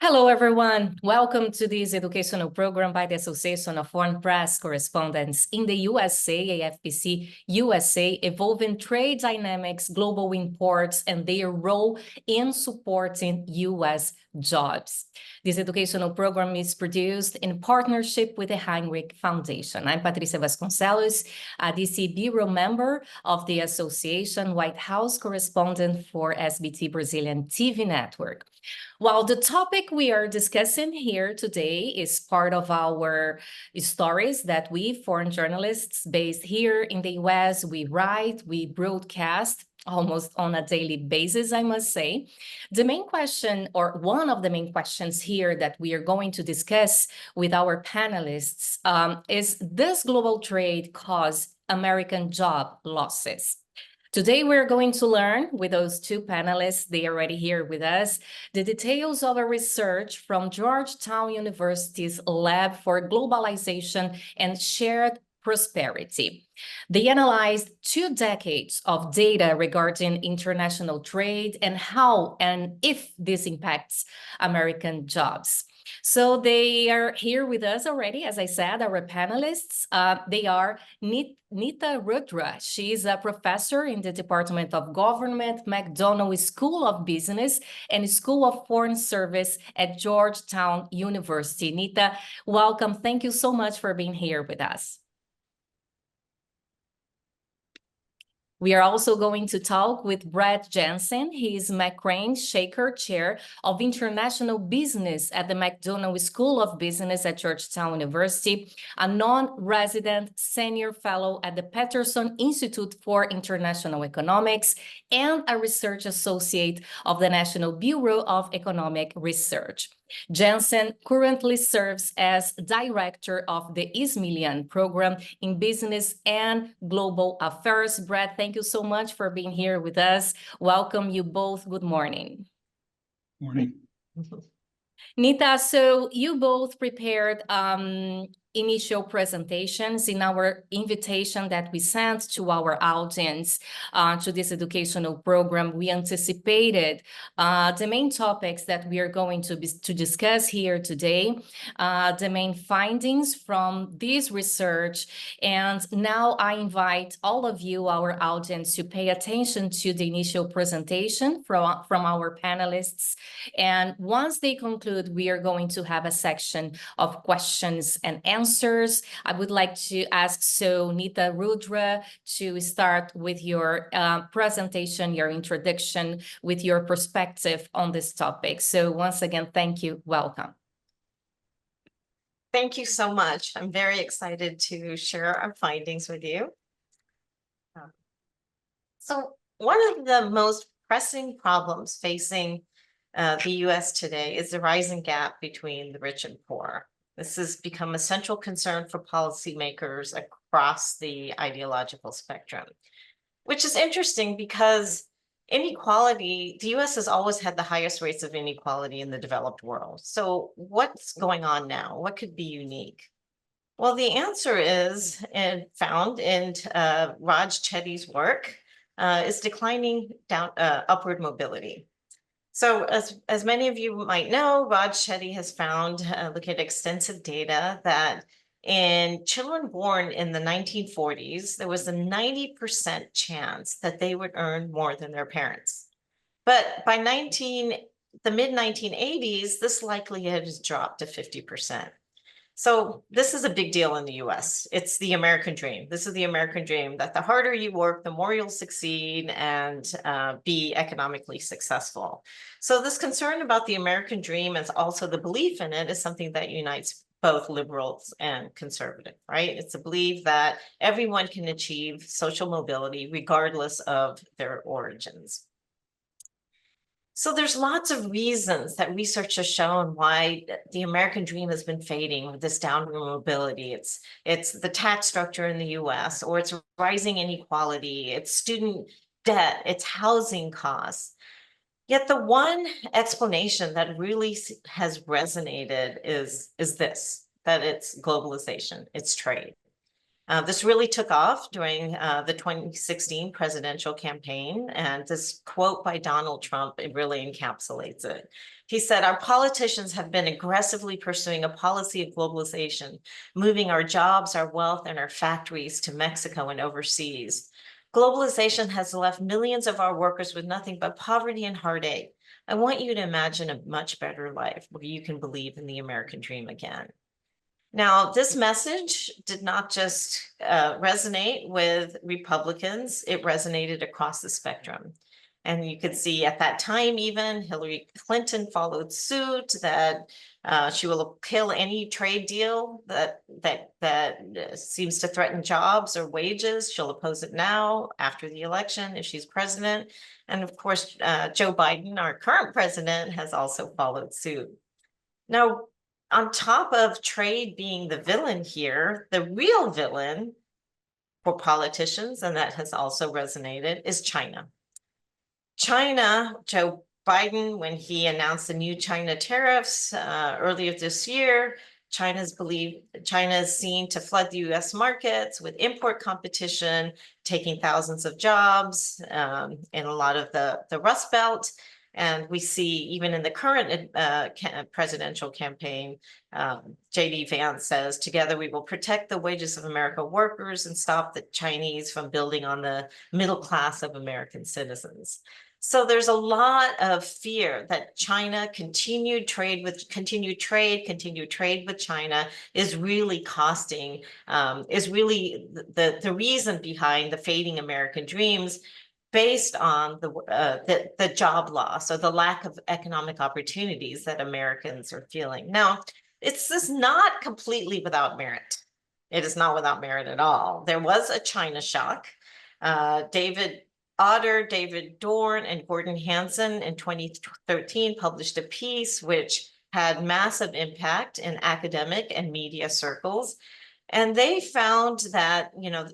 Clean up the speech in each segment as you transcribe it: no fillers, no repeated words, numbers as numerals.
Hello, everyone. Welcome to this educational program by the Association of Foreign Press Correspondents in the USA, AFPC USA, Evolving Trade Dynamics, Global Imports, and their role in supporting U.S. jobs. This educational program is produced in partnership with the Hinrich Foundation. I'm Patricia Vasconcelos, a DC Bureau member of the Association, White House correspondent for SBT Brazilian TV network. Well, the topic we are discussing here today is part of our stories that we, foreign journalists based here in the US, we write, we broadcast almost on a daily basis, I must say. The main question, or one of the main questions here that we are going to discuss with our panelists is, does global trade cause American job losses? Today, we're going to learn with those two panelists, they are already here with us, the details of a research from Georgetown University's Lab for Globalization and Shared Prosperity. They analyzed 2 decades of data regarding international trade and how and if this impacts American jobs. So they are here with us already, as I said, our panelists. They are Nita Rudra. She's a professor in the Department of Government, McDonnell School of Business, and School of Foreign Service at Georgetown University. Nita, welcome. Thank you so much for being here with us. We are also going to talk with Bradford Jensen. He is McCrane Shaker Chair of International Business at the McDonnell School of Business at Georgetown University, a non-resident senior fellow at the Peterson Institute for International Economics, and a research associate of the National Bureau of Economic Research. Jensen currently serves as director of the Ismillian Program in Business and Global Affairs. Brad, thank you so much for being here with us. Welcome you both. Good morning. Morning. Nita, so you both prepared initial presentations in our invitation that we sent to our audience to this educational program. We anticipated the main topics that we are going to discuss here today, the main findings from this research. And now I invite all of you, our audience, to pay attention to the initial presentation from our panelists. And once they conclude, we are going to have a section of questions and answers. I would like to ask Nita Rudra to start with your presentation, your introduction, with your perspective on this topic. So once again, thank you. Welcome. Thank you so much. I'm very excited to share our findings with you. So one of the most pressing problems facing the US today is the rising gap between the rich and poor. This has become a central concern for policymakers across the ideological spectrum, which is interesting because inequality, the US has always had the highest rates of inequality in the developed world. So what's going on now? What could be unique? Well, the answer is, and found in Raj Chetty's work, is declining upward mobility. So as many of you might know, Raj Chetty has found, looking at extensive data, that in children born in the 1940s, there was a 90% chance that they would earn more than their parents. But by the mid-1980s, this likelihood has dropped to 50%. So this is a big deal in the US. It's the American dream. This is the American dream, that the harder you work, the more you'll succeed and be economically successful. So this concern about the American dream and also the belief in it is something that unites both liberals and conservative, right? It's a belief that everyone can achieve social mobility regardless of their origins. So there's lots of reasons that research has shown why the American dream has been fading with this downward mobility. It's the tax structure in the US, or it's rising inequality, it's student debt, it's housing costs. Yet the one explanation that really has resonated is this, that it's globalization, it's trade. This really took off during the 2016 presidential campaign, and this quote by Donald Trump, it really encapsulates it. He said, our politicians have been aggressively pursuing a policy of globalization, moving our jobs, our wealth, and our factories to Mexico and overseas. Globalization has left millions of our workers with nothing but poverty and heartache. I want you to imagine a much better life where you can believe in the American dream again. Now, this message did not just resonate with Republicans, it resonated across the spectrum. And you could see at that time, even Hillary Clinton followed suit that she will kill any trade deal that seems to threaten jobs or wages. She'll oppose it now after the election if she's president. And of course, Joe Biden, our current president, has also followed suit. Now, on top of trade being the villain here, the real villain for politicians, and that has also resonated, is China. China, Joe Biden, when he announced the new China tariffs earlier this year, China is seen to flood the US markets with import competition, taking thousands of jobs in a lot of the Rust Belt. And we see even in the current presidential campaign, J.D. Vance says, together we will protect the wages of American workers and stop the Chinese from building on the middle class of American citizens. So there's a lot of fear that China continued trade with China is really costing, is really the reason behind the fading American dreams, based on the job loss or the lack of economic opportunities that Americans are feeling. Now, this is not completely without merit. It is not without merit at all. There was a China shock. David Otter, David Dorn, and Gordon Hansen in 2013 published a piece which had massive impact in academic and media circles. And they found that, you know,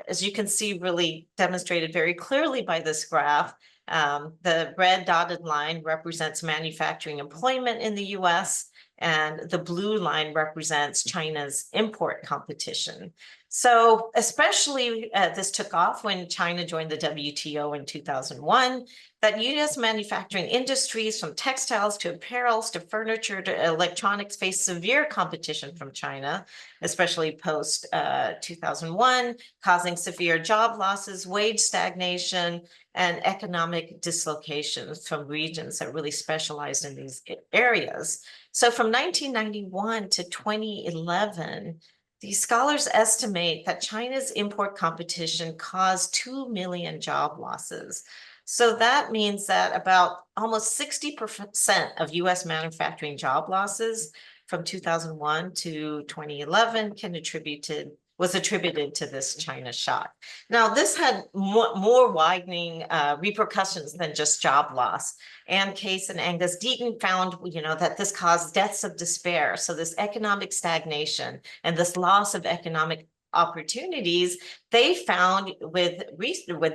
as you can see, really demonstrated very clearly by this graph, the red dotted line represents manufacturing employment in the US, and the blue line represents China's import competition. So especially this took off when China joined the WTO in 2001, that US manufacturing industries, from textiles to apparels to furniture to electronics, faced severe competition from China, especially post 2001, causing severe job losses, wage stagnation, and economic dislocations from regions that really specialized in these areas. So from 1991 to 2011, these scholars estimate that China's import competition caused 2 million job losses. So that means that about almost 60% of US manufacturing job losses from 2001 to 2011 was attributed to this China shock. Now, this had more widening repercussions than just job loss. Ann Case and Angus Deaton found, you know, that this caused deaths of despair. So this economic stagnation and this loss of economic opportunities, they found with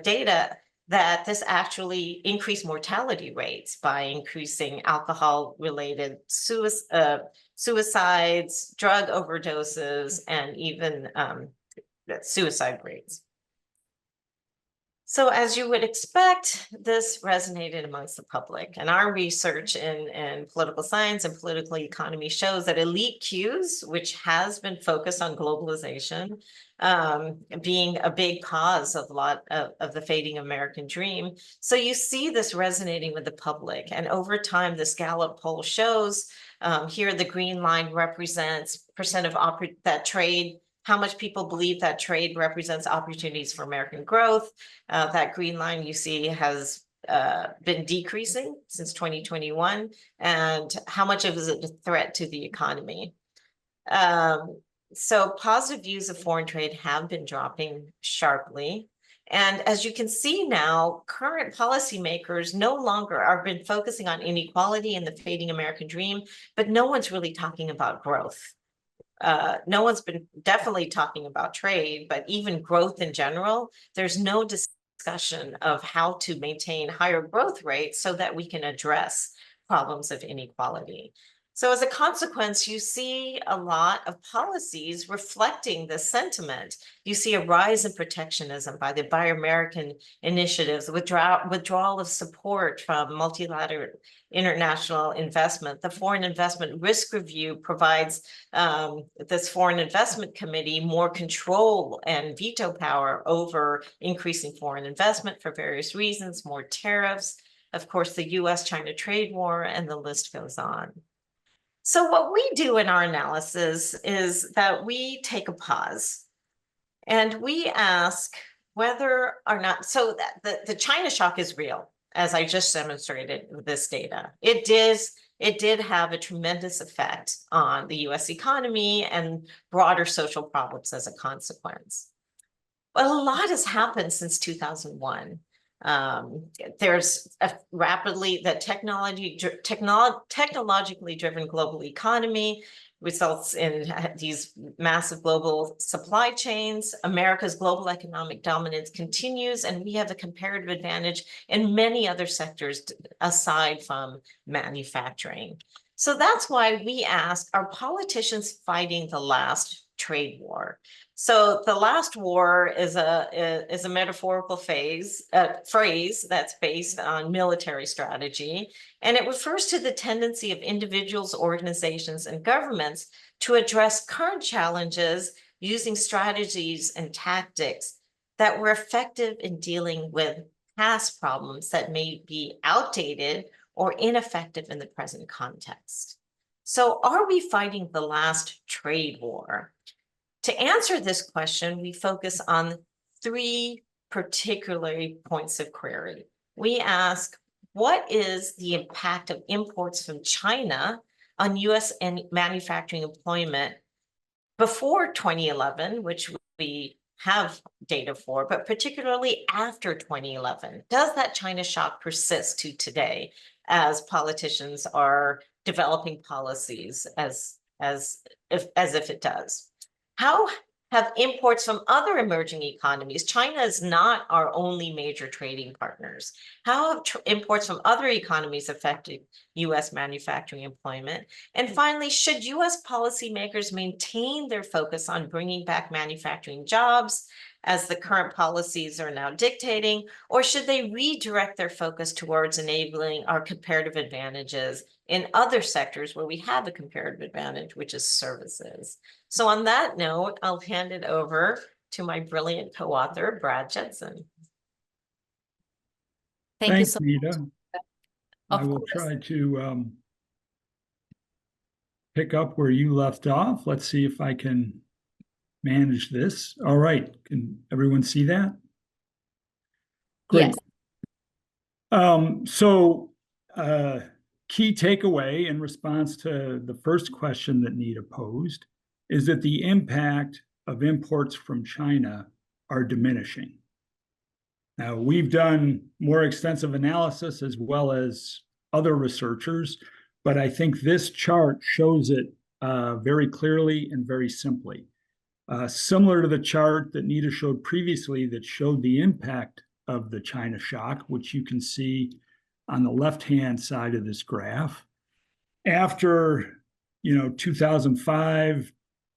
data that this actually increased mortality rates by increasing alcohol-related suicides, drug overdoses, and even suicide rates. So as you would expect, this resonated amongst the public. And our research in political science and political economy shows that elite cues, which has been focused on globalization, being a big cause of a lot of the fading American dream. So you see this resonating with the public. And over time, this Gallup poll shows, here the green line represents percent of that trade, how much people believe that trade represents opportunities for American growth. That green line you see has been decreasing since 2021, and how much of it is a threat to the economy. So positive views of foreign trade have been dropping sharply. And as you can see now, current policymakers no longer are been focusing on inequality and the fading American dream, but no one's really talking about growth. No one's been definitely talking about trade, but even growth in general, there's no discussion of how to maintain higher growth rates so that we can address problems of inequality. So as a consequence, you see a lot of policies reflecting this sentiment. You see a rise in protectionism by the Buy American initiatives, withdrawal of support from multilateral international investment. The Foreign Investment Risk Review provides this Foreign Investment Committee more control and veto power over increasing foreign investment for various reasons, more tariffs, of course, the US-China trade war, and the list goes on. So what we do in our analysis is that we take a pause and we ask whether or not, so that the China shock is real, as I just demonstrated with this data. It did have a tremendous effect on the US economy and broader social problems as a consequence. But a lot has happened since 2001. There's a rapidly that technologically driven global economy results in these massive global supply chains. America's global economic dominance continues, and we have a comparative advantage in many other sectors aside from manufacturing. So that's why we ask, are politicians fighting the last trade war? So the last war is a metaphorical phrase that's based on military strategy, and it refers to the tendency of individuals, organizations, and governments to address current challenges using strategies and tactics that were effective in dealing with past problems that may be outdated or ineffective in the present context. So are we fighting the last trade war? To answer this question, we focus on three particular points of query. We ask, what is the impact of imports from China on US and manufacturing employment before 2011, which we have data for, but particularly after 2011? Does that China shock persist to today as politicians are developing policies as if it does? How have imports from other emerging economies? China is not our only major trading partners. How have imports from other economies affected US manufacturing employment? And finally, should US policymakers maintain their focus on bringing back manufacturing jobs as the current policies are now dictating, or should they redirect their focus towards enabling our comparative advantages in other sectors where we have a comparative advantage, which is services? So on that note, I'll hand it over to my brilliant co-author, Brad Jensen. Thank you so much, Nita. I will course. try to pick up where you left off. Let's see if I can manage this. All right. Can everyone see that? Great. Yes. Key takeaway in response to the first question that Nita posed is that the impact of imports from China are diminishing. Now, we've done more extensive analysis as well as other researchers, but I think this chart shows it very clearly and very simply. Similar to the chart that Nita showed previously that showed the impact of the China shock, which you can see on the left-hand side of this graph. After 2005,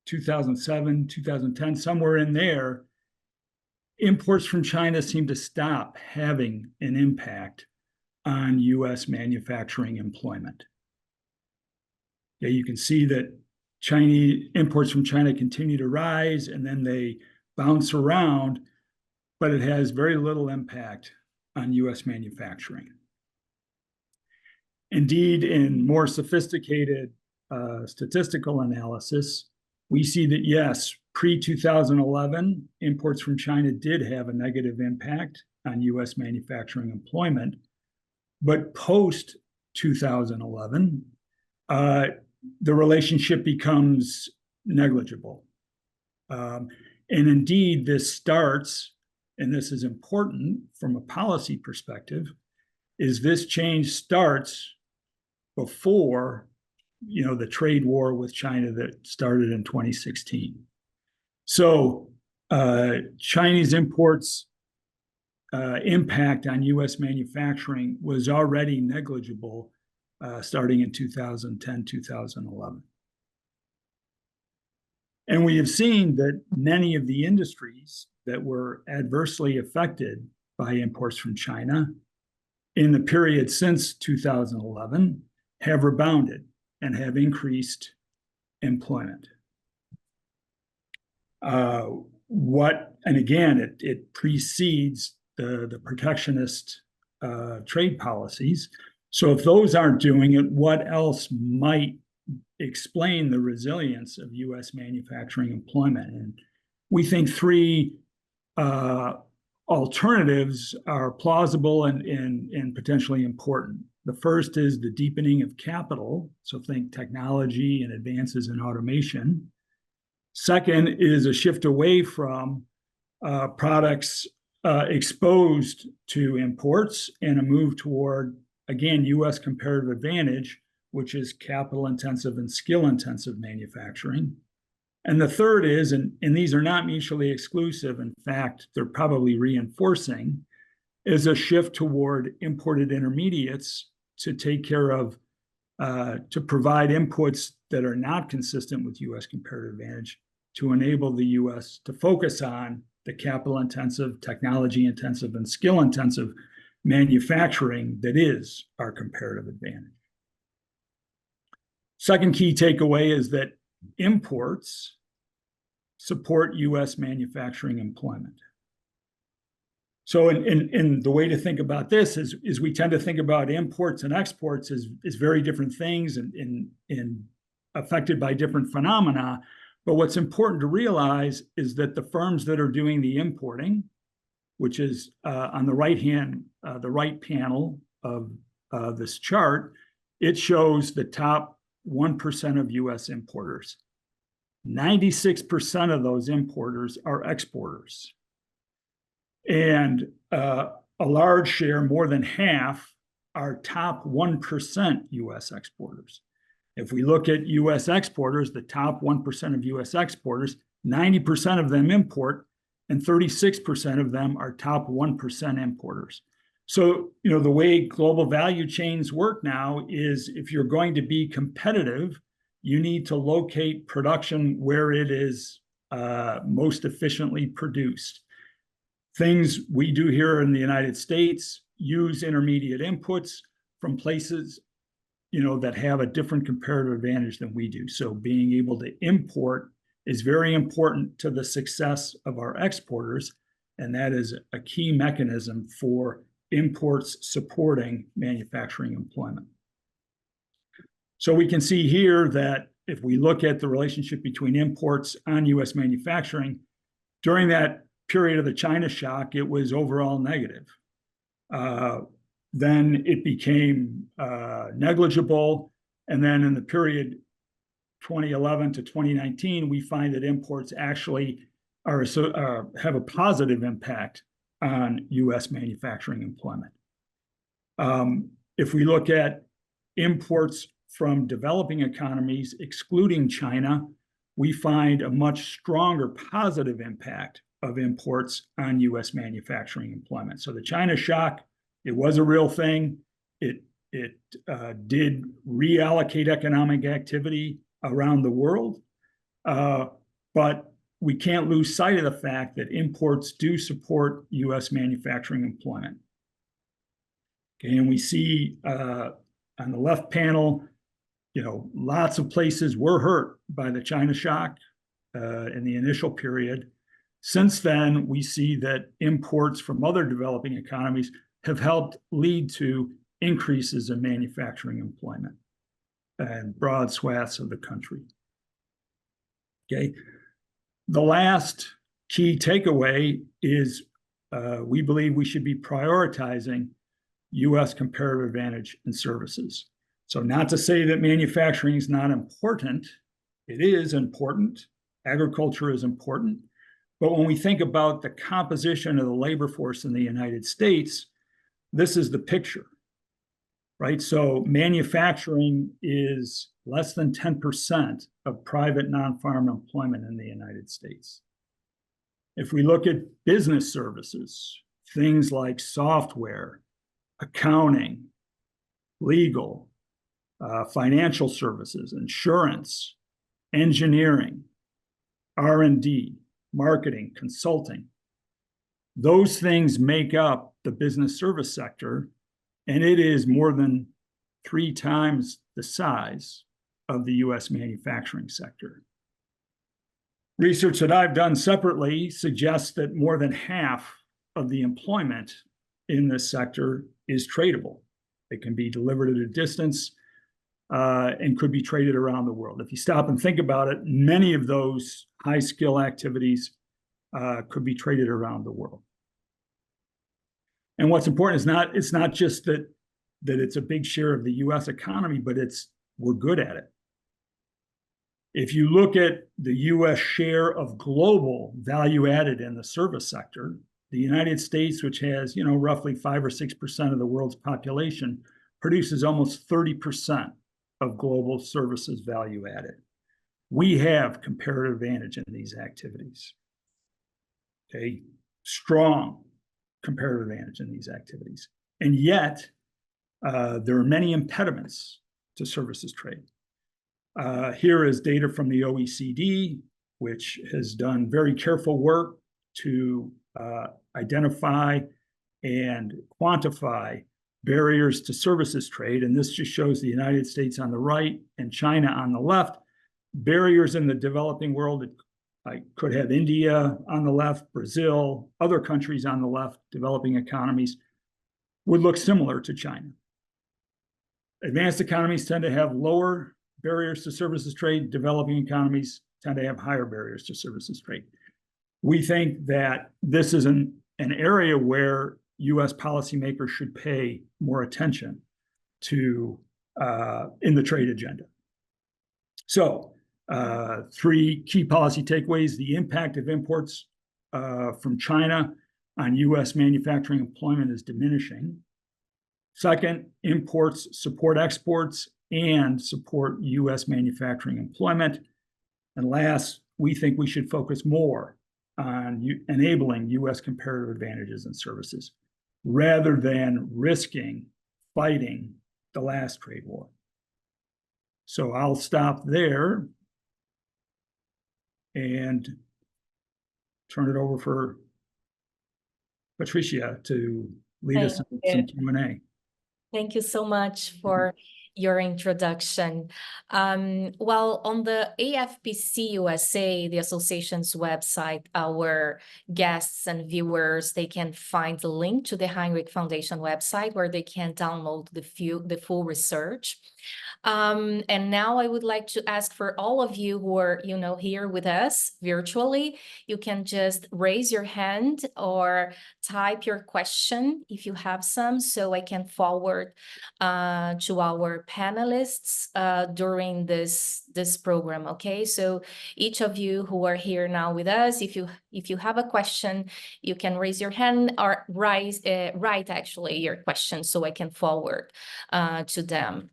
2007, 2010, somewhere in there, imports from China seem to stop having an impact on US manufacturing employment. Yeah, you can see that Chinese imports from China continue to rise and then they bounce around, but it has very little impact on US manufacturing. Indeed, in more sophisticated statistical analysis, we see that yes, pre-2011, imports from China did have a negative impact on US manufacturing employment, but post-2011, the relationship becomes negligible. And indeed, this starts, and this is important from a policy perspective, is this change starts before the trade war with China that started in 2016. So Chinese imports impact on US manufacturing was already negligible starting in 2010, 2011. And we have seen that many of the industries that were adversely affected by imports from China in the period since 2011 have rebounded and have increased employment. And again, it precedes the protectionist trade policies. So if those aren't doing it, what else might explain the resilience of U.S. manufacturing employment? And we think three alternatives are plausible and potentially important. The first is the deepening of capital. So think technology and advances in automation. Second is a shift away from products exposed to imports and a move toward, again, U.S. comparative advantage, which is capital-intensive and skill-intensive manufacturing. And the third is, and these are not mutually exclusive, in fact, they're probably reinforcing, is a shift toward imported intermediates to take care of, to provide inputs that are not consistent with U.S. comparative advantage to enable the U.S. to focus on the capital-intensive, technology-intensive, and skill-intensive manufacturing that is our comparative advantage. Second key takeaway is that imports support U.S. manufacturing employment. So in the way to think about this is we tend to think about imports and exports as very different things and affected by different phenomena. But what's important to realize is that the firms that are doing the importing, which is on the right panel of this chart, it shows the top 1% of U.S. importers. 96% of those importers are exporters. And a large share, more than half, are top 1% U.S. exporters. If we look at U.S. exporters, the top 1% of U.S. exporters, 90% of them import, and 36% of them are top 1% importers. So, the way global value chains work now is if you're going to be competitive, you need to locate production where it is most efficiently produced. Things we do here in the United States use intermediate inputs from places that have a different comparative advantage than we do. So being able to import is very important to the success of our exporters, and that is a key mechanism for imports supporting manufacturing employment. So we can see here that if we look at the relationship between imports on U.S. manufacturing, during that period of the China shock, it was overall negative. Then it became negligible. And then in the period 2011 to 2019, we find that imports actually have a positive impact on U.S. manufacturing employment. If we look at imports from developing economies, excluding China, we find a much stronger positive impact of imports on U.S. manufacturing employment. So the China shock, it was a real thing. It did reallocate economic activity around the world, but we can't lose sight of the fact that imports do support U.S. manufacturing employment. Okay, and we see on the left panel, lots of places were hurt by the China shock in the initial period. Since then, we see that imports from other developing economies have helped lead to increases in manufacturing employment and broad swaths of the country. Okay, the last key takeaway is we believe we should be prioritizing U.S. comparative advantage in services. So not to say that manufacturing is not important. It is important. Agriculture is important. But when we think about the composition of the labor force in the United States, this is the picture, right? So manufacturing is less than 10% of private non-farm employment in the United States. If we look at business services, things like software, accounting, legal, financial services, insurance, engineering, R&D, marketing, consulting. Those things make up the business service sector, and it is more than 3 times the size of the US manufacturing sector. Research that I've done separately suggests that more than half of the employment in this sector is tradable. It can be delivered at a distance and could be traded around the world. If you stop and think about it, many of those high skill activities could be traded around the world. And what's important is it's not just that it's a big share of the US economy, but we're good at it. If you look at the US share of global value added in the service sector, the United States, which has, roughly 5 or 6% of the world's population, produces almost 30% of global services value added. We have comparative advantage in these activities. Okay, strong comparative advantage in these activities. And yet, there are many impediments to services trade. Here is data from the OECD, which has done very careful work to identify and quantify barriers to services trade. And this just shows the United States on the right and China on the left. Barriers in the developing world, I could have India on the left, Brazil, other countries on the left, developing economies, would look similar to China. Advanced economies tend to have lower barriers to services trade. Developing economies tend to have higher barriers to services trade. We think that this is an area where US policymakers should pay more attention to in the trade agenda. So 3 key policy takeaways: the impact of imports from China on US manufacturing employment is diminishing. Second, imports support exports and support US manufacturing employment. And last, we think we should focus more on enabling US comparative advantages in services rather than risking fighting the last trade war. So I'll stop there and turn it over for Patricia to lead us in some Q&A. Thank you so much for your introduction. Well, on the AFPC USA, the association's website, our guests and viewers, they can find the link to the Hinrich Foundation website where they can download the full research. And now I would like to ask for all of you who are, here with us virtually, you can just raise your hand or type your question if you have some, so I can forward to our panelists during this program. Okay, so each of you who are here now with us, if you have a question, you can raise your hand or write actually your question so I can forward to them.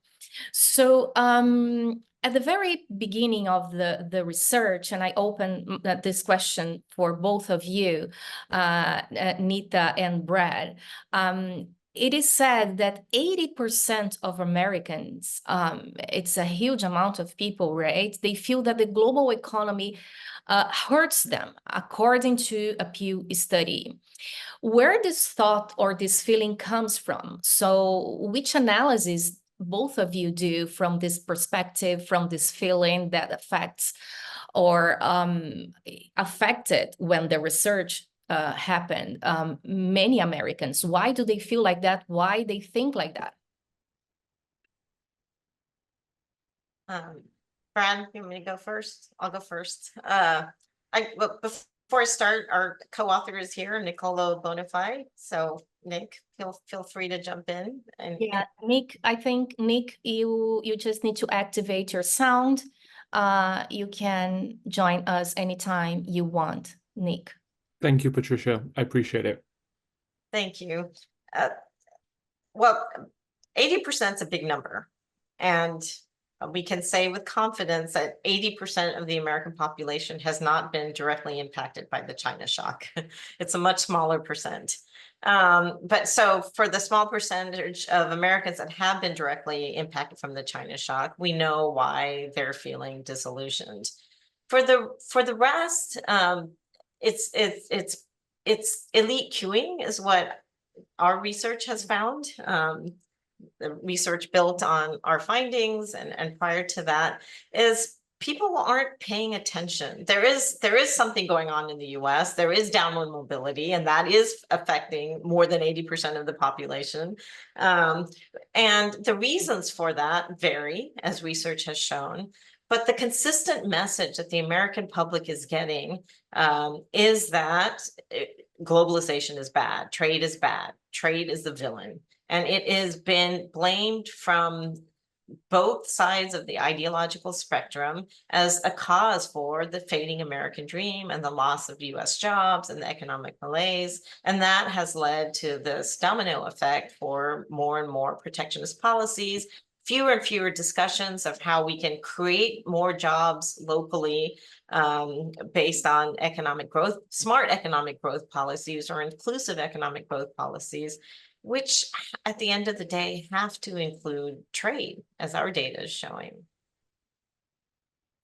So at the very beginning of the research, and I open this question for both of you, Nita and Brad, it is said that 80% of Americans, it's a huge amount of people, right? They feel that the global economy hurts them, according to a Pew study. Where this thought or this feeling comes from? So which analysis both of you do from this perspective, from this feeling that affects or affected when the research happened, many Americans? Why do they feel like that? Why they think like that? Brad, you want me to go first? I'll go first. Before I start, our co-author is here, Niccolò Bonifai. So Nick, feel free to jump in. Yeah, Nick, I think, Nick, you just need to activate your sound. You can join us anytime you want, Nick. Thank you, Patricia. I appreciate it. Thank you. Well, 80% is a big number. And we can say with confidence that 80% of the American population has not been directly impacted by the China shock. It's a much smaller percent. But so for the small percentage of Americans that have been directly impacted from the China shock, we know why they're feeling disillusioned. For the rest, it's elite queuing is what our research has found. The research built on our findings and prior to that is people aren't paying attention. There is something going on in the US. There is downward mobility, and that is affecting more than 80% of the population. And the reasons for that vary, as research has shown. But the consistent message that the American public is getting is that globalization is bad, trade is bad, trade is the villain. And it has been blamed from both sides of the ideological spectrum as a cause for the fading American dream and the loss of US jobs and the economic malaise. And that has led to this domino effect for more and more protectionist policies, fewer and fewer discussions of how we can create more jobs locally based on economic growth, smart economic growth policies or inclusive economic growth policies, which at the end of the day have to include trade, as our data is showing.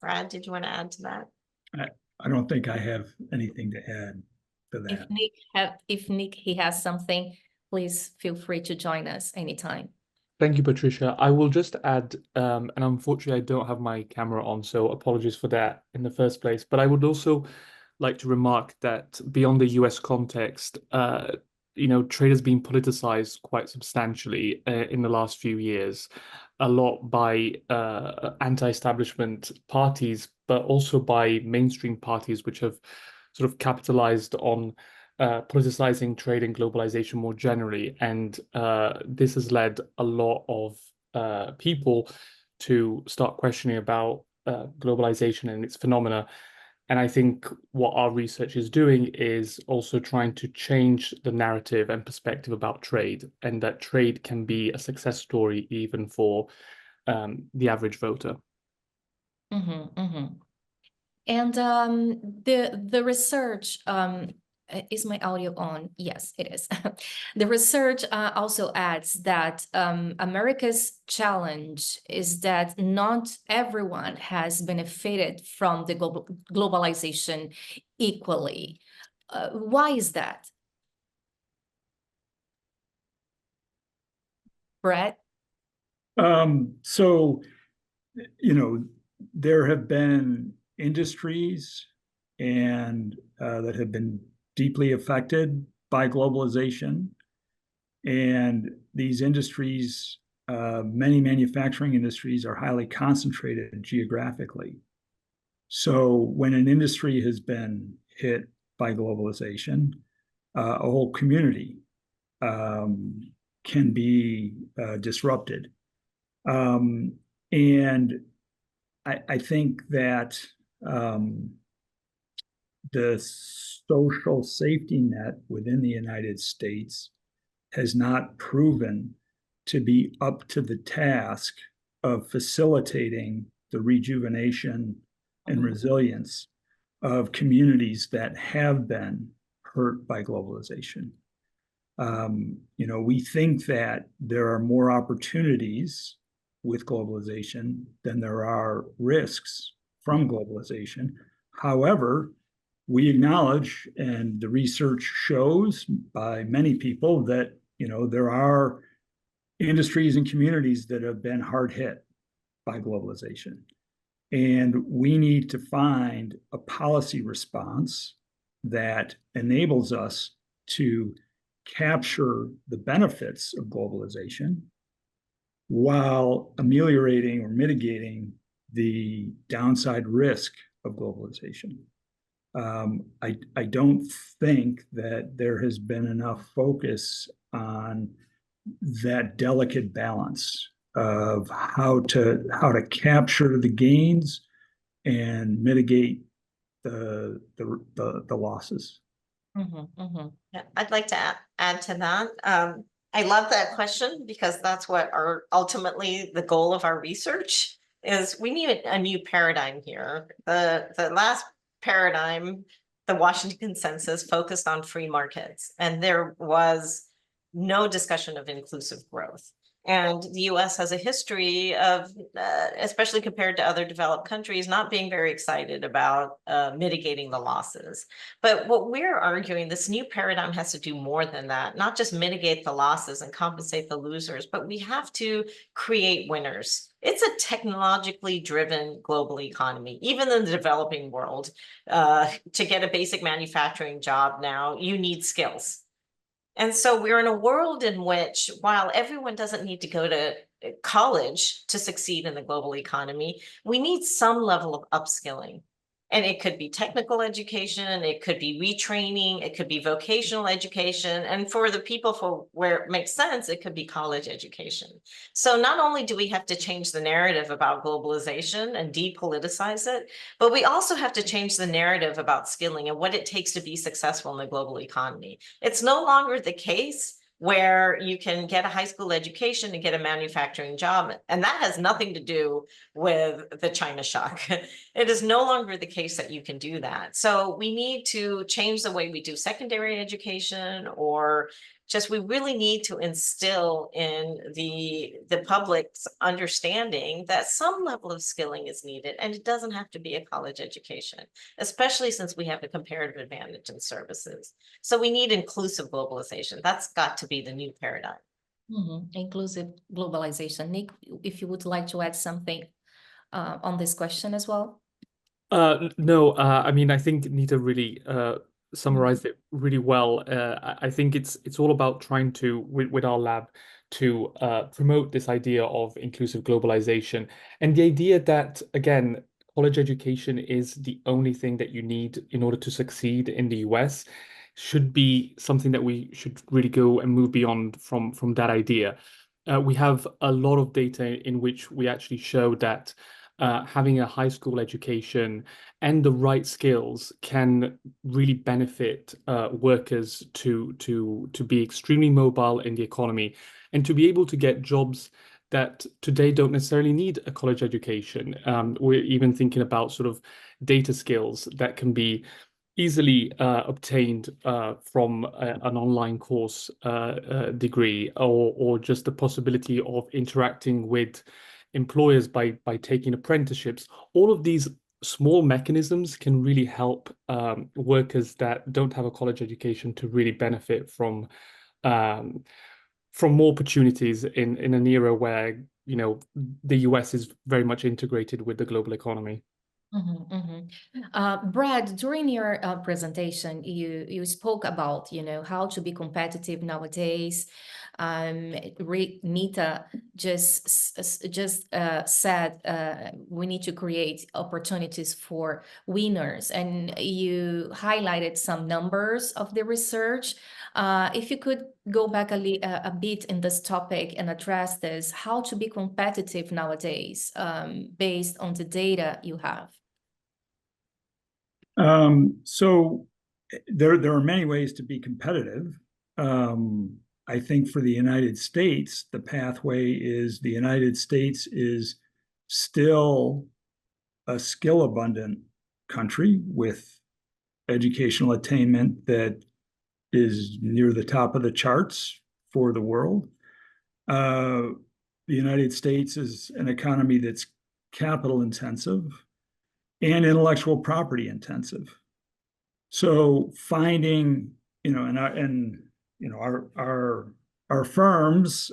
Brad, did you want to add to that? I don't think I have anything to add to that. If Nick he has something, please feel free to join us anytime. Thank you, Patricia. I will just add, and unfortunately I don't have my camera on, so apologies for that in the first place, but I would also like to remark that beyond the US context, trade has been politicized quite substantially in the last few years, a lot by anti-establishment parties, but also by mainstream parties, which have sort of capitalized on politicizing trade and globalization more generally. And this has led a lot of people to start questioning about globalization and its phenomena. And I think what our research is doing is also trying to change the narrative and perspective about trade, and that trade can be a success story even for the average voter. Mm-hmm, mm-hmm. And the research, is my audio on? Yes, it is. The research also adds that America's challenge is that not everyone has benefited from the globalization equally. Why is that? Brett? So, there have been industries and that have been deeply affected by globalization. And these industries, many manufacturing industries are highly concentrated geographically. So when an industry has been hit by globalization, a whole community can be disrupted. And I think that the social safety net within the United States has not proven to be up to the task of facilitating the rejuvenation and resilience of communities that have been hurt by globalization. We think that there are more opportunities with globalization than there are risks from globalization. However, we acknowledge, and the research shows by many people, that there are industries and communities that have been hard hit by globalization. And we need to find a policy response that enables us to capture the benefits of globalization while ameliorating or mitigating the downside risk of globalization. I don't think that there has been enough focus on that delicate balance of how to capture the gains and mitigate the losses. Mm-hmm, mm-hmm. Yeah, I'd like to add to that. I love that question because that's what ultimately the goal of our research is we need a new paradigm here. The last paradigm, the Washington Consensus, focused on free markets, and there was no discussion of inclusive growth. And the US has a history of, especially compared to other developed countries, not being very excited about mitigating the losses. But what we're arguing, this new paradigm has to do more than that, not just mitigate the losses and compensate the losers, but we have to create winners. It's a technologically driven global economy, even in the developing world. To get a basic manufacturing job now, you need skills. And so we're in a world in which, while everyone doesn't need to go to college to succeed in the global economy, we need some level of upskilling. And it could be technical education, it could be retraining, it could be vocational education. And for the people for where it makes sense, it could be college education. So not only do we have to change the narrative about globalization and depoliticize it, but we also have to change the narrative about skilling and what it takes to be successful in the global economy. It's no longer the case where you can get a high school education and get a manufacturing job. And that has nothing to do with the China shock. It is no longer the case that you can do that. So we need to change the way we do secondary education, or just we really need to instill in the public's understanding that some level of skilling is needed, and it doesn't have to be a college education, especially since we have a comparative advantage in services. So we need inclusive globalization. That's got to be the new paradigm. Inclusive globalization. Nick, if you would like to add something on this question as well. No, I mean, I think Nita really summarized it really well. I think it's all about trying to, with our lab, to promote this idea of inclusive globalization, and the idea that, again, college education is the only thing that you need in order to succeed in the US should be something that we should really go and move beyond from that idea. We have a lot of data in which we actually show that having a high school education and the right skills can really benefit workers to be extremely mobile in the economy and to be able to get jobs that today don't necessarily need a college education. We're even thinking about sort of data skills that can be easily obtained from an online course degree, or just the possibility of interacting with employers by taking apprenticeships. All of these small mechanisms can really help workers that don't have a college education to really benefit from more opportunities in an era where, you know, the US is very much integrated with the global economy. Brad, during your presentation, you spoke about, you know, how to be competitive nowadays. Nita just said we need to create opportunities for winners, and you highlighted some numbers of the research. If you could go back a bit in this topic and address this, how to be competitive nowadays based on the data you have. So there are many ways to be competitive. I think for the United States, the pathway is the United States is still a skill-abundant country with educational attainment that is near the top of the charts for the world. The United States is an economy that's capital intensive and intellectual property intensive. So finding, you know, our firms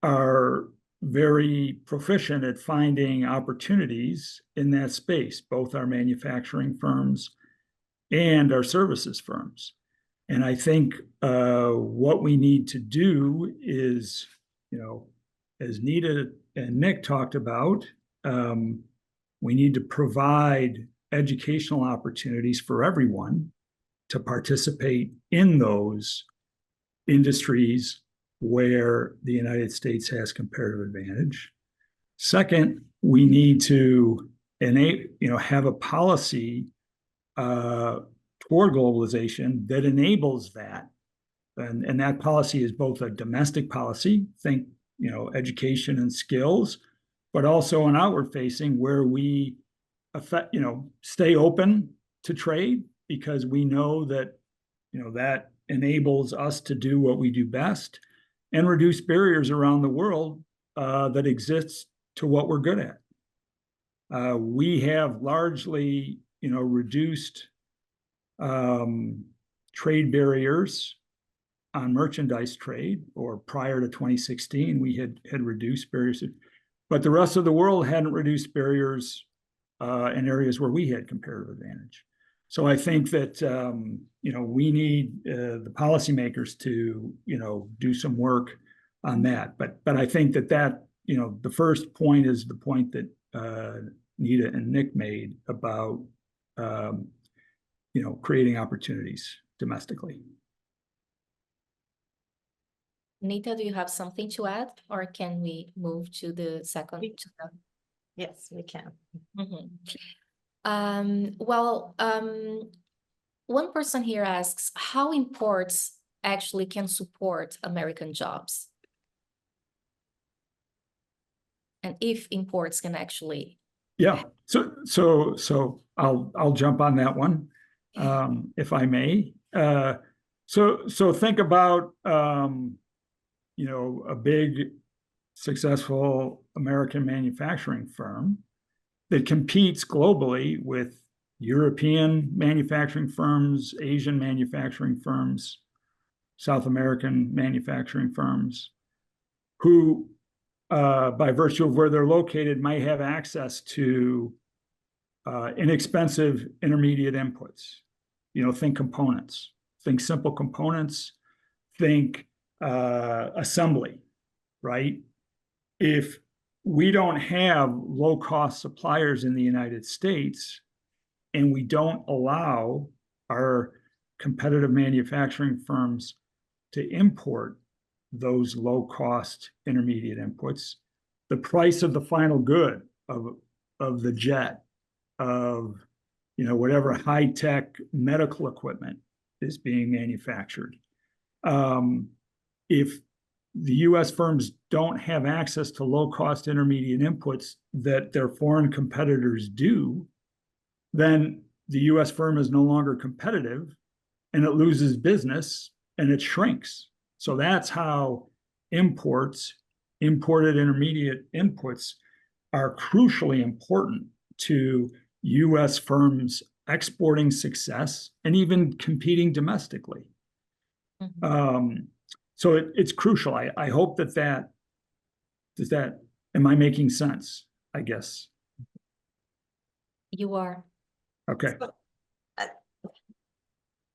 are very proficient at finding opportunities in that space, both our manufacturing firms and our services firms. And I think what we need to do is, you know, as Nita and Nick talked about, we need to provide educational opportunities for everyone to participate in those industries where the United States has comparative advantage. Second, we need to have a policy toward globalization that enables that. And that policy is both a domestic policy, think, you know, education and skills, but also an outward facing where we stay open to trade, because we know that, that enables us to do what we do best and reduce barriers around the world that exists to what we're good at. We have largely, reduced trade barriers on merchandise trade, or prior to 2016, we had reduced barriers, but the rest of the world hadn't reduced barriers in areas where we had comparative advantage. So I think that, we need the policymakers to, do some work on that. But I think that, the first point is the point that Nita and Nick made about, creating opportunities domestically. Nita, do you have something to add, or can we move to the second? Yes, we can. One person here asks how imports actually can support American jobs, and if imports can actually. Yeah, so I'll jump on that one, if I may. So think about a big successful American manufacturing firm that competes globally with European manufacturing firms, Asian manufacturing firms, South American manufacturing firms, who by virtue of where they're located might have access to inexpensive intermediate inputs. Think components, think simple components, think assembly, right? If we don't have low-cost suppliers in the United States, and we don't allow our competitive manufacturing firms to import those low-cost intermediate inputs, the price of the final good of the jet, of whatever high-tech medical equipment is being manufactured, if the U.S. firms don't have access to low-cost intermediate inputs that their foreign competitors do, then the U.S. firm is no longer competitive, and it loses business and it shrinks. So that's how imported intermediate inputs, are crucially important to U.S. firms exporting success and even competing domestically. So it's crucial. I hope that am I making sense, I guess? You are. Okay. So,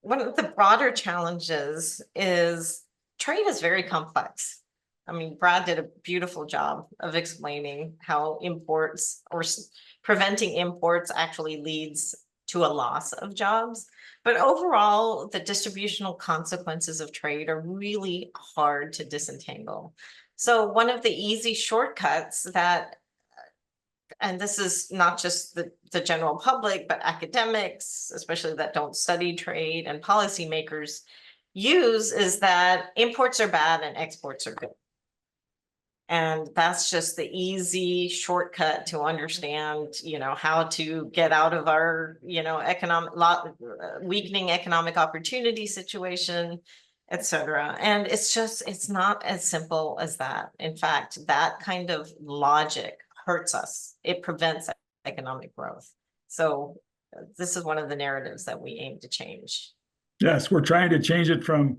one of the broader challenges is trade is very complex. I mean, Brad did a beautiful job of explaining how imports or preventing imports actually leads to a loss of jobs. But overall, the distributional consequences of trade are really hard to disentangle. So one of the easy shortcuts that, and this is not just the general public, but academics, especially that don't study trade, and policymakers use, is that imports are bad and exports are good. And that's just the easy shortcut to understand, how to get out of our, weakening economic opportunity situation, et cetera. And it's not as simple as that. In fact, that kind of logic hurts us. It prevents economic growth. So this is one of the narratives that we aim to change. Yes, we're trying to change it from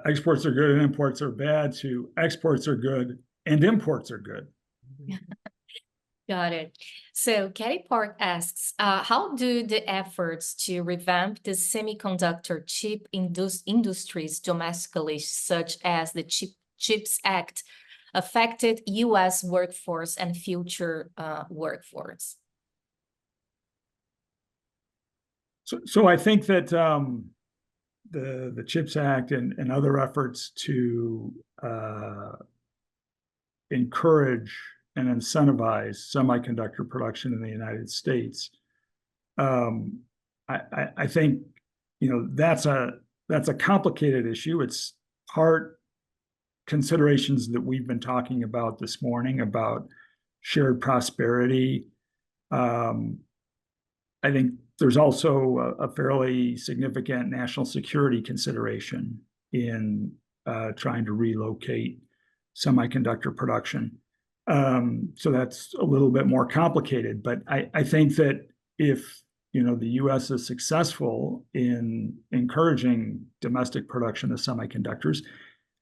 exports are good and imports are bad to exports are good and imports are good. Got it. So Katie Park asks, how do the efforts to revamp the semiconductor chip industries domestically, such as the CHIPS Act, affected U.S. workforce and future workforce? So I think that the CHIPS Act and other efforts to encourage and incentivize semiconductor production in the United States, I think that's a complicated issue. It's part considerations that we've been talking about this morning about shared prosperity. I think there's also a fairly significant national security consideration in trying to relocate semiconductor production. So that's a little bit more complicated, but I think that if the U.S. is successful in encouraging domestic production of semiconductors,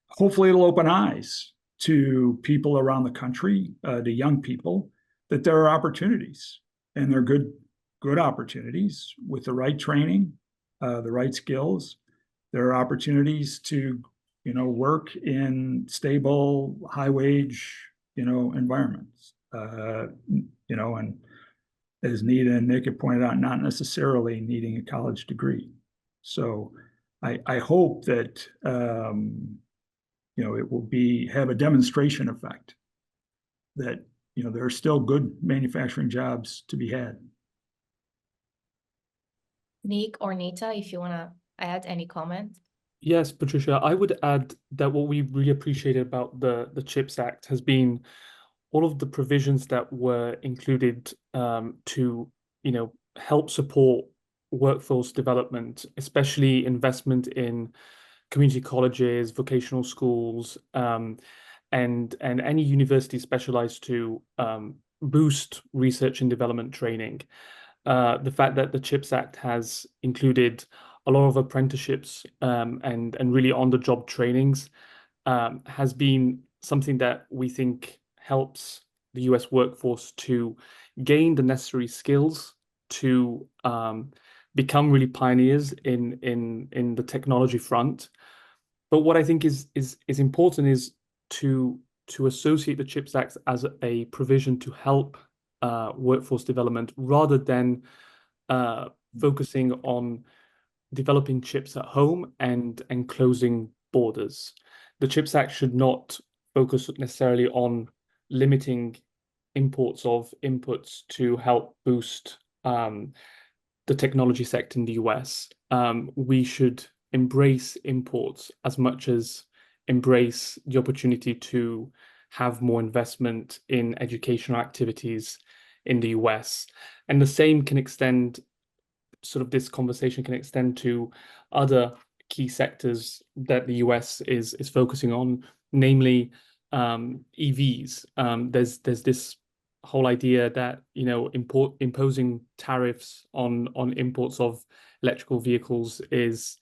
hopefully it'll open eyes to people around the country, to young people, that there are opportunities, and they're good opportunities with the right training, the right skills. There are opportunities to work in stable, high wage environments, and as Nita and Nick have pointed out, not necessarily needing a college degree. So I hope that it will have a demonstration effect that there are still good manufacturing jobs to be had. Nick or Nita, if you want to add any comment. Yes, Patricia, I would add that what we really appreciated about the CHIPS Act has been all of the provisions that were included to help support workforce development, especially investment in community colleges, vocational schools, and any university specialized to boost research and development training. The fact that the CHIPS Act has included a lot of apprenticeships and really on-the-job trainings has been something that we think helps the US workforce to gain the necessary skills to become really pioneers in the technology front. But what I think is important is to associate the CHIPS Act as a provision to help workforce development rather than focusing on developing chips at home and closing borders. The CHIPS Act should not focus necessarily on limiting imports of inputs to help boost the technology sector in the US. We should embrace imports as much as embrace the opportunity to have more investment in educational activities in the US. And the same can extend, sort of this conversation can extend to other key sectors that the US is focusing on, namely EVs. There's this whole idea that imposing tariffs on imports of electrical vehicles is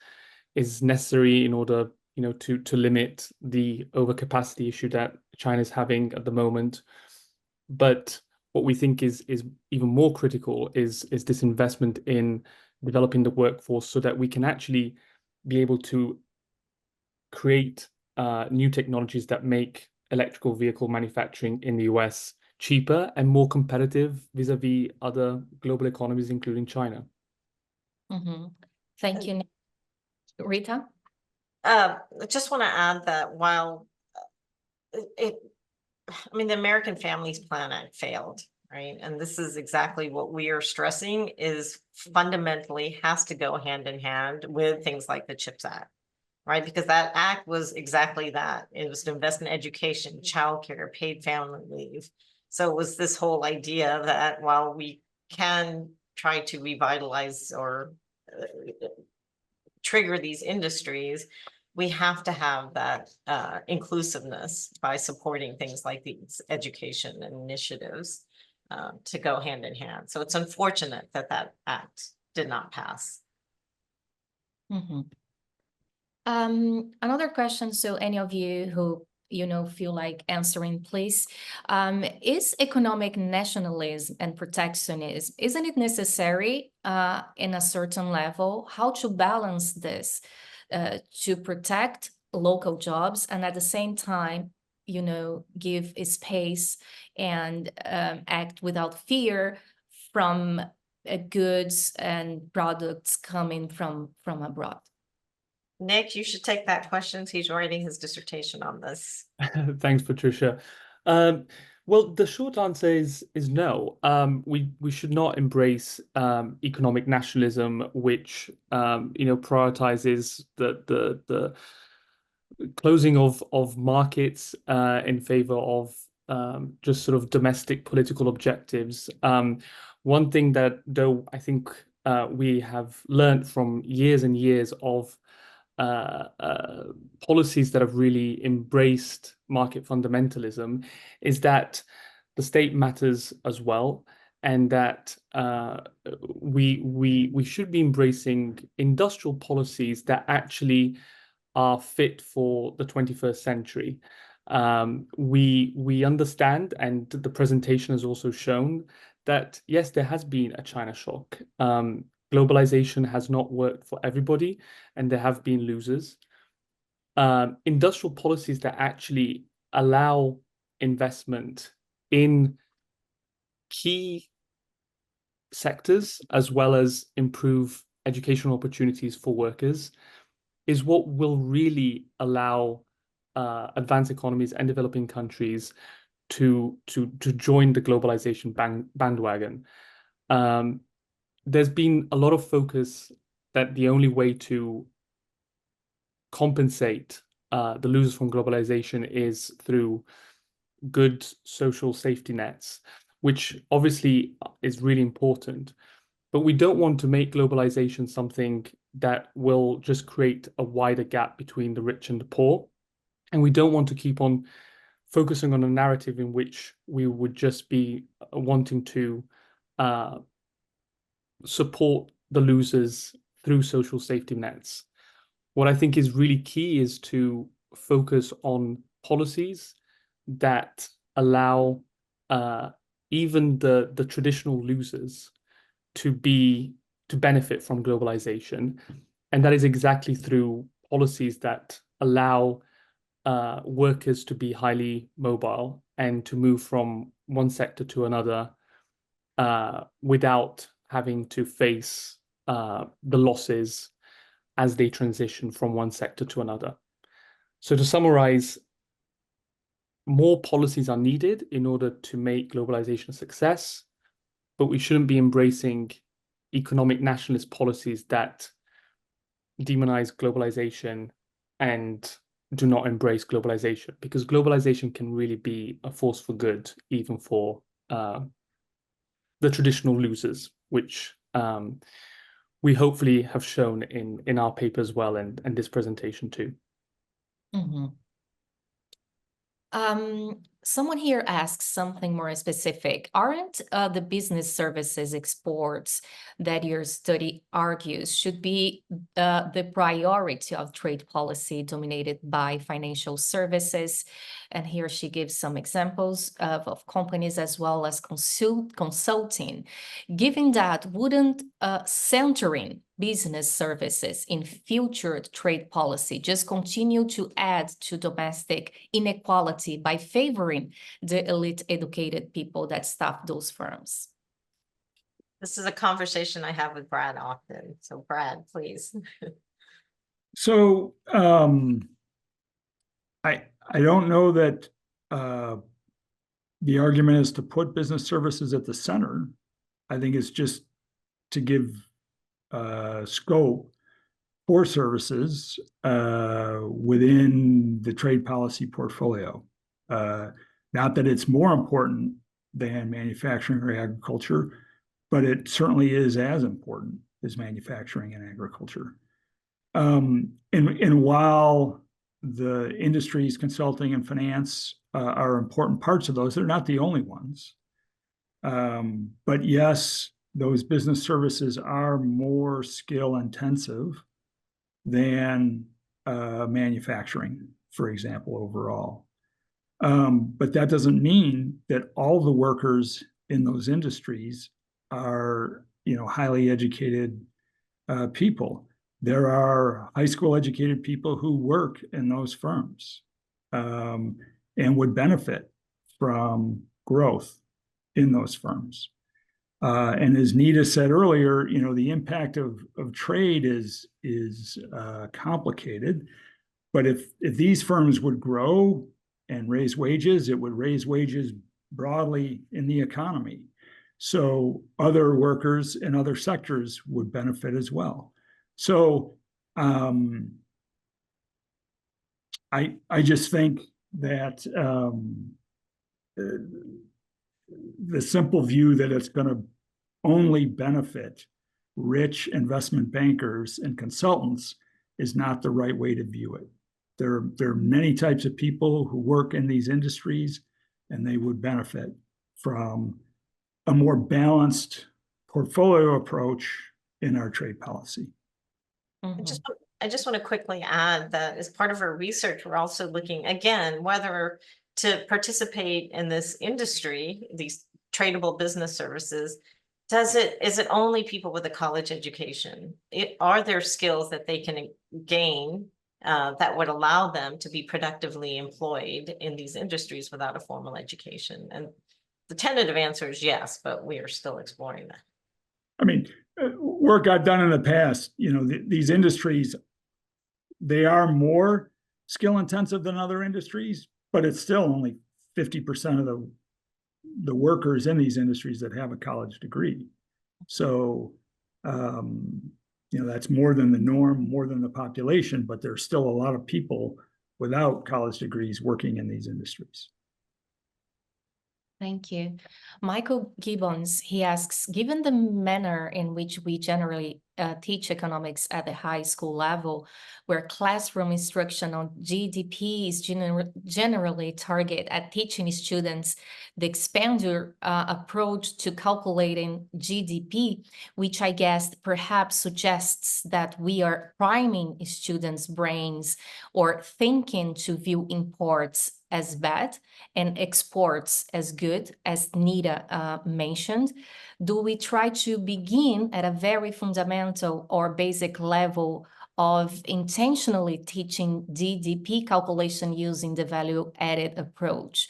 necessary in order to limit the overcapacity issue that China is having at the moment. But what we think is even more critical is this investment in developing the workforce so that we can actually be able to create new technologies that make electrical vehicle manufacturing in the US cheaper and more competitive vis-a-vis other global economies, including China. Mm-hmm. Thank you, Rita. I just want to add that while the American Families Plan Act failed, right? And this is exactly what we are stressing is fundamentally has to go hand in hand with things like the CHIPS Act, right? Because that act was exactly that. It was to invest in education, childcare, paid family leave. So it was this whole idea that while we can try to revitalize or trigger these industries, we have to have that inclusiveness by supporting things like these education initiatives to go hand in hand. So it's unfortunate that that act did not pass. Mm-hmm. Another question, so any of you who feel like answering, please. Is economic nationalism and protectionism, isn't it necessary in a certain level? How to balance this to protect local jobs and at the same time, give a space and act without fear from goods and products coming from abroad? Nick, you should take that question. He's writing his dissertation on this. Thanks, Patricia. Well, the short answer is no. We should not embrace economic nationalism, which prioritizes the closing of markets in favor of just sort of domestic political objectives. One thing that, though, I think we have learned from years and years of policies that have really embraced market fundamentalism is that the state matters as well, and that we should be embracing industrial policies that actually are fit for the 21st century. We understand, and the presentation has also shown that, yes, there has been a China shock. Globalization has not worked for everybody, and there have been losers. Industrial policies that actually allow investment in key sectors, as well as improve educational opportunities for workers, is what will really allow advanced economies and developing countries to join the globalization bandwagon. There's been a lot of focus that the only way to compensate the losers from globalization is through good social safety nets, which obviously is really important. But we don't want to make globalization something that will just create a wider gap between the rich and the poor. And we don't want to keep on focusing on a narrative in which we would just be wanting to support the losers through social safety nets. What I think is really key is to focus on policies that allow even the traditional losers to benefit from globalization. And that is exactly through policies that allow workers to be highly mobile and to move from one sector to another without having to face the losses as they transition from one sector to another. So to summarize, more policies are needed in order to make globalization a success, but we shouldn't be embracing economic nationalist policies that demonize globalization and do not embrace globalization, because globalization can really be a force for good, even for the traditional losers, which we hopefully have shown in our paper as well, and this presentation too. Mm-hmm. Someone here asks something more specific. Aren't the business services exports that your study argues should be the priority of trade policy dominated by financial services? And here she gives some examples of companies as well as consulting. Given that, wouldn't centering business services in future trade policy just continue to add to domestic inequality by favoring the elite educated people that staff those firms? This is a conversation I have with Brad often. So Brad, please. So I don't know that the argument is to put business services at the center. I think it's just to give scope for services within the trade policy portfolio. Not that it's more important than manufacturing or agriculture, but it certainly is as important as manufacturing and agriculture. And while the industries, consulting and finance are important parts of those, they're not the only ones. But yes, those business services are more skill intensive than manufacturing, for example, overall. But that doesn't mean that all the workers in those industries are, highly educated people. There are high school educated people who work in those firms and would benefit from growth in those firms. And as Nita said earlier, the impact of trade is complicated. But if these firms would grow and raise wages, it would raise wages broadly in the economy. So other workers in other sectors would benefit as well. So I just think that the simple view that it's going to only benefit rich investment bankers and consultants is not the right way to view it. There are many types of people who work in these industries, and they would benefit from a more balanced portfolio approach in our trade policy. I just want to quickly add that as part of our research, we're also looking again whether to participate in this industry, these tradable business services. Is it only people with a college education? Are there skills that they can gain that would allow them to be productively employed in these industries without a formal education? And the tentative answer is yes, but we are still exploring that. I mean, work I've done in the past, these industries, they are more skill intensive than other industries, but it's still only 50% of the workers in these industries that have a college degree. So, that's more than the norm, more than the population, but there's still a lot of people without college degrees working in these industries. Thank you. Michael Gibbons, he asks, given the manner in which we generally teach economics at the high school level, where classroom instruction on GDP is generally targeted at teaching students the expander approach to calculating GDP, which I guess perhaps suggests that we are priming students' brains or thinking to view imports as bad and exports as good, as Nita mentioned, do we try to begin at a very fundamental or basic level of intentionally teaching GDP calculation using the value-added approach,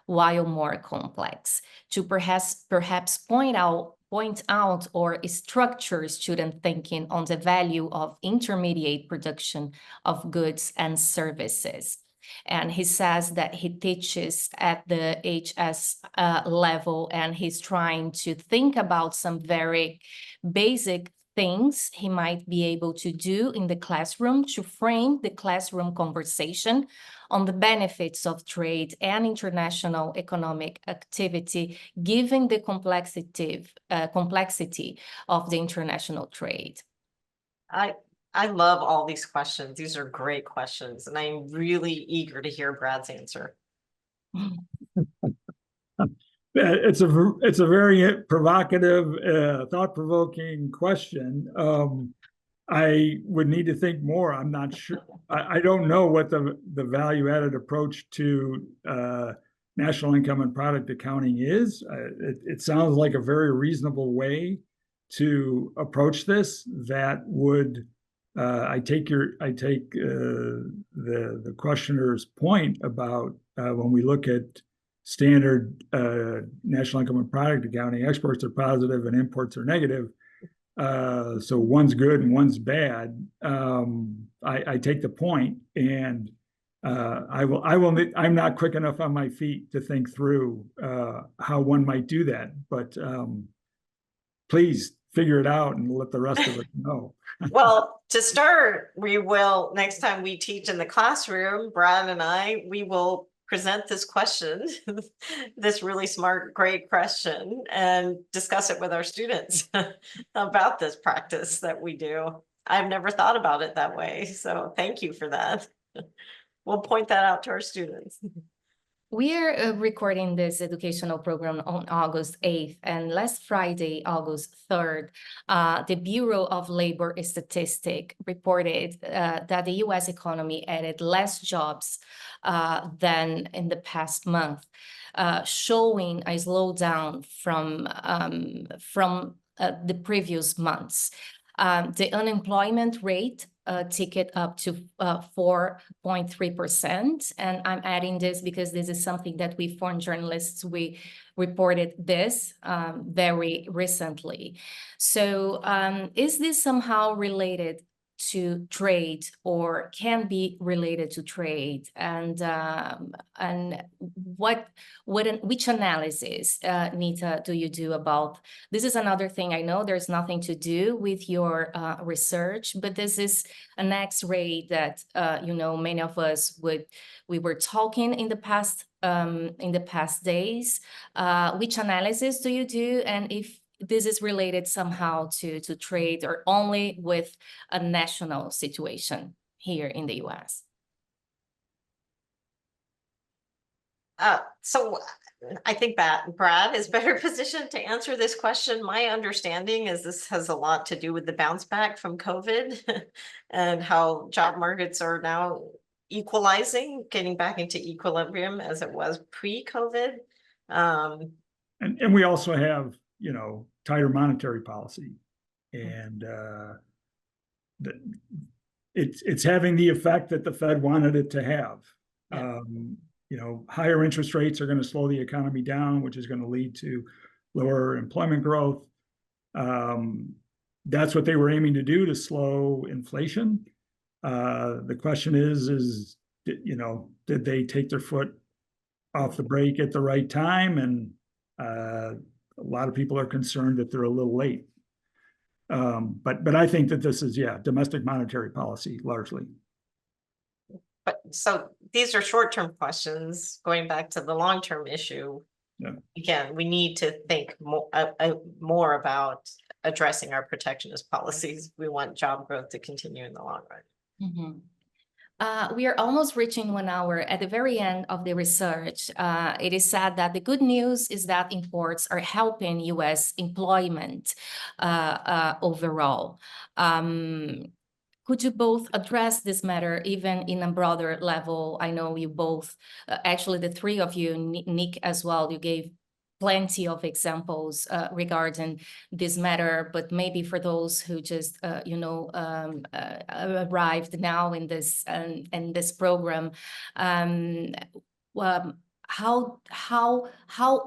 while more complex, to perhaps point out or structure student thinking on the value of intermediate production of goods and services? And he says that he teaches at the HS level, and he's trying to think about some very basic things he might be able to do in the classroom to frame the classroom conversation on the benefits of trade and international economic activity, given the complexity of the international trade. I love all these questions. These are great questions, and I'm really eager to hear Brad's answer. It's a very provocative, thought-provoking question. I would need to think more. I'm not sure. I don't know what the value-added approach to national income and product accounting is. It sounds like a very reasonable way to approach this that would. I take the questioner's point about when we look at standard national income and product accounting, exports are positive and imports are negative. So one's good and one's bad. I take the point, and I'm not quick enough on my feet to think through how one might do that. But please figure it out and let the rest of us know. Well, to start, we will, next time we teach in the classroom, Brad and we will present this question, this really smart, great question, and discuss it with our students about this practice that we do. I've never thought about it that way, so thank you for that. We'll point that out to our students. We are recording this educational program on August 8th, and last Friday, August 3rd, the Bureau of Labor Statistics reported that the U.S. economy added less jobs than in the past month, showing a slowdown from the previous months. The unemployment rate ticket up to 4.3%. And I'm adding this because this is something that we foreign journalists, we reported this very recently. So is this somehow related to trade or can be related to trade, and which analysis, Nita, do you do about this? Is another thing. I know there's nothing to do with your research, but this is an X-ray that many of us we were talking in the past days. Which analysis do you do, and if this is related somehow to trade or only with a national situation here in the US? So I think that Brad is better positioned to answer this question. My understanding is this has a lot to do with the bounce back from COVID and how job markets are now equalizing, getting back into equilibrium as it was pre-COVID. And we also have, tighter monetary policy, and it's having the effect that the Fed wanted it to have. Yeah. Higher interest rates are going to slow the economy down, which is going to lead to lower employment growth. That's what they were aiming to do, to slow inflation. The question is, did they take their foot off the brake at the right time? And a lot of people are concerned that they're a little late. But I think that this is, domestic monetary policy largely. But so these are short-term questions. Going back to the long-term issue, again, we need to think more about addressing our protectionist policies. We want job growth to continue in the long run. Mm-hmm. We are almost reaching 1 hour. At the very end of the research, it is said that the good news is that imports are helping U.S. employment overall. Could you both address this matter even in a broader level? I know you both, actually the three of you, Nick as well, you gave plenty of examples regarding this matter, but maybe for those who just arrived now in this program, how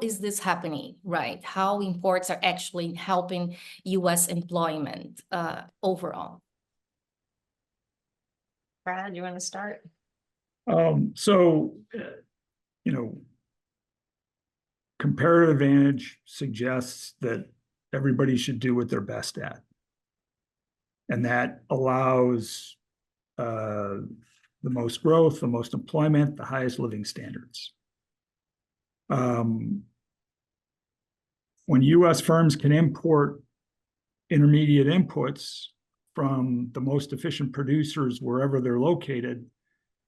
is this happening, right? How imports are actually helping U.S. employment overall? Brad, you want to start? Comparative advantage suggests that everybody should do what they're best at. And that allows the most growth, the most employment, the highest living standards. When U.S. firms can import intermediate inputs from the most efficient producers wherever they're located,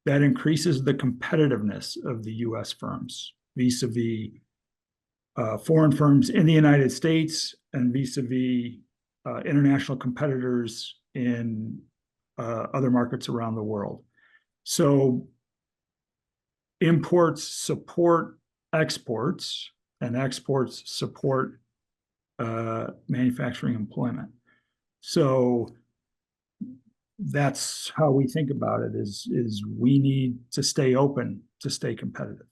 that increases the competitiveness of the U.S. firms vis-a-vis foreign firms in the United States and vis-a-vis international competitors in other markets around the world. So imports support exports, and exports support manufacturing employment. So that's how we think about it, is we need to stay open to stay competitive.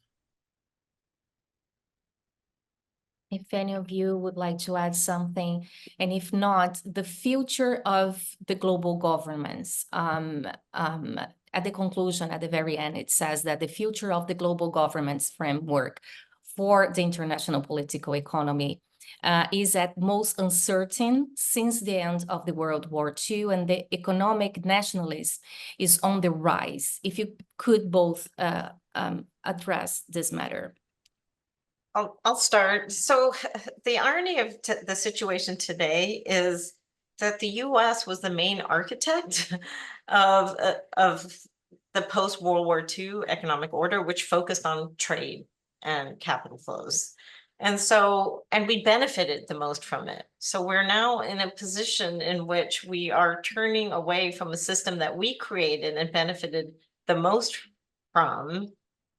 If any of you would like to add something, and if not, the future of the global governments. At the conclusion, at the very end, it says that the future of the global governance framework for the international political economy is at most uncertain since the end of the World War II, and the economic nationalism is on the rise. If you could both address this matter. I'll start. So the irony of the situation today is that the U.S. was the main architect of the post-World War II economic order, which focused on trade and capital flows. And we benefited the most from it. So we're now in a position in which we are turning away from a system that we created and benefited the most from,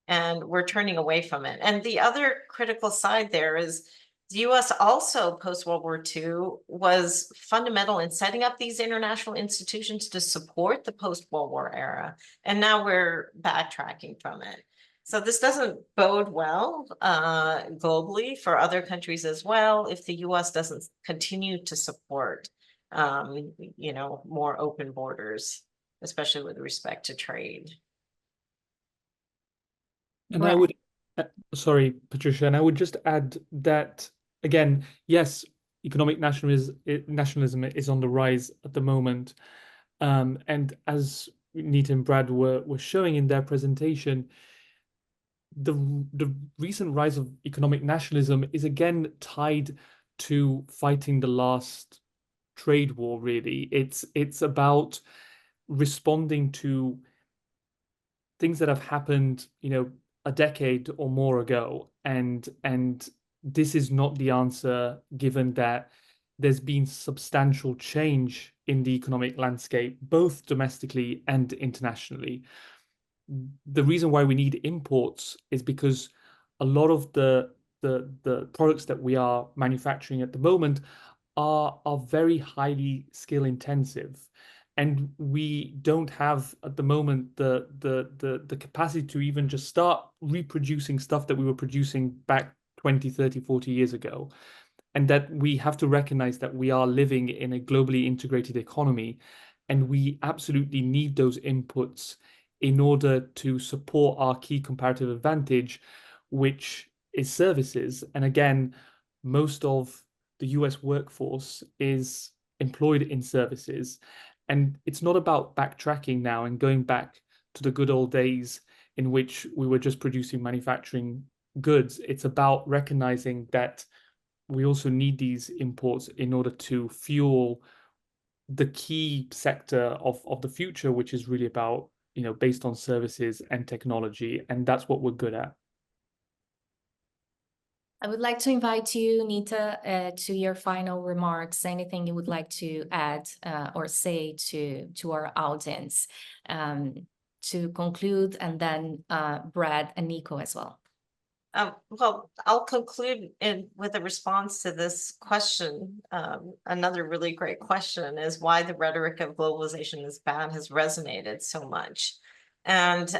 and we're turning away from it. And the other critical side there is the U.S. also post-World War II was fundamental in setting up these international institutions to support the post-World War era. And now we're backtracking from it. So this doesn't bode well globally for other countries as well if the U.S. doesn't continue to support you know, more open borders, especially with respect to trade. And I would, sorry, Patricia, and I would just add that, again, yes, economic nationalism is on the rise at the moment. And as Nita and Brad were showing in their presentation, the recent rise of economic nationalism is again tied to fighting the last trade war, really. It's about responding to things that have happened, you know, a decade or more ago, and this is not the answer, given that there's been substantial change in the economic landscape, both domestically and internationally. The reason why we need imports is because a lot of the products that we are manufacturing at the moment are very highly skill intensive, and we don't have at the moment the capacity to even just start reproducing stuff that we were producing back 20, 30, 40 years ago. And that we have to recognize that we are living in a globally integrated economy, and we absolutely need those inputs in order to support our key comparative advantage, which is services. And again, most of the US workforce is employed in services. And it's not about backtracking now and going back to the good old days in which we were just producing manufacturing goods. It's about recognizing that we also need these imports in order to fuel the key sector of the future, which is really about, you know, based on services and technology. And that's what we're good at. I would like to invite you, Nita, to your final remarks. Anything you would like to add or say to our audience to conclude, and then Brad and Nico as well. Well, I'll conclude with a response to this question. Another really great question is why the rhetoric of globalization is bad has resonated so much. And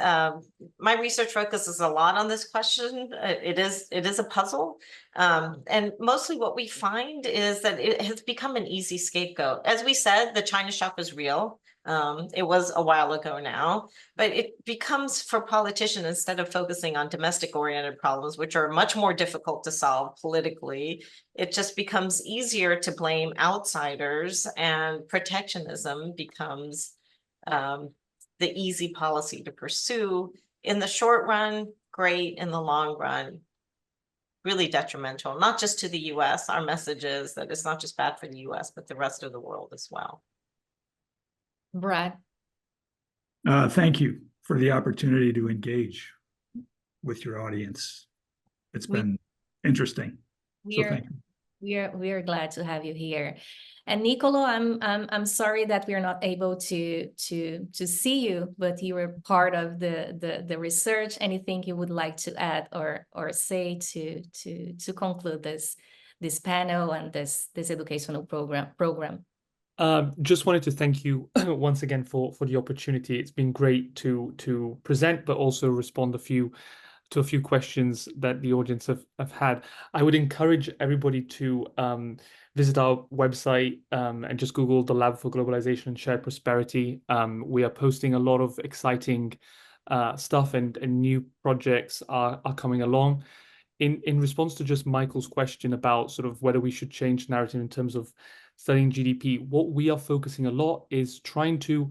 my research focuses a lot on this question. It is a puzzle. And mostly what we find is that it has become an easy scapegoat. As we said, the China shock is real. It was a while ago now, but it becomes, for politicians, instead of focusing on domestic oriented problems, which are much more difficult to solve politically, it just becomes easier to blame outsiders, and protectionism becomes the easy policy to pursue. In the short run, great. In the long run, really detrimental, not just to the US. Our message is that it's not just bad for the US, but the rest of the world as well. Brad? Thank you for the opportunity to engage with your audience. It's been interesting. So thank you. We are glad to have you here. And Niccolò, I'm sorry that we're not able to see you, but you were part of the research. Anything you would like to add or say to conclude this panel and this educational program? Just wanted to thank you once again for the opportunity. It's been great to present, but also respond to a few questions that the audience have had. I would encourage everybody to visit our website and just Google the Lab for Globalization and Shared Prosperity. We are posting a lot of exciting stuff, and new projects are coming along. In response to just Michael's question about sort of whether we should change the narrative in terms of studying GDP, what we are focusing a lot is trying to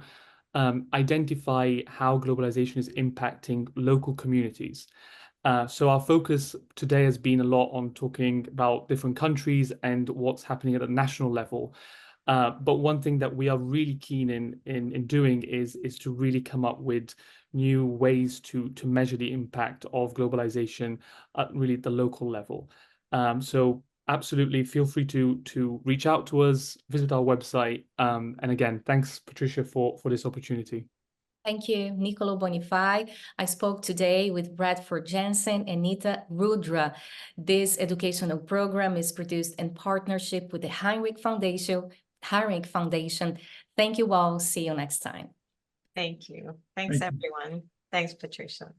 identify how globalization is impacting local communities. So our focus today has been a lot on talking about different countries and what's happening at a national level. But one thing that we are really keen in doing is to really come up with new ways to measure the impact of globalization at really the local level. So absolutely feel free to reach out to us, visit our website. And again, thanks, Patricia, for this opportunity. Thank you, Niccolò Bonifai. I spoke today with Bradford Jensen and Nita Rudra. This educational program is produced in partnership with the Hinrich Foundation. Thank you all. See you next time. Thank you. Thanks, everyone. Thanks, Patricia.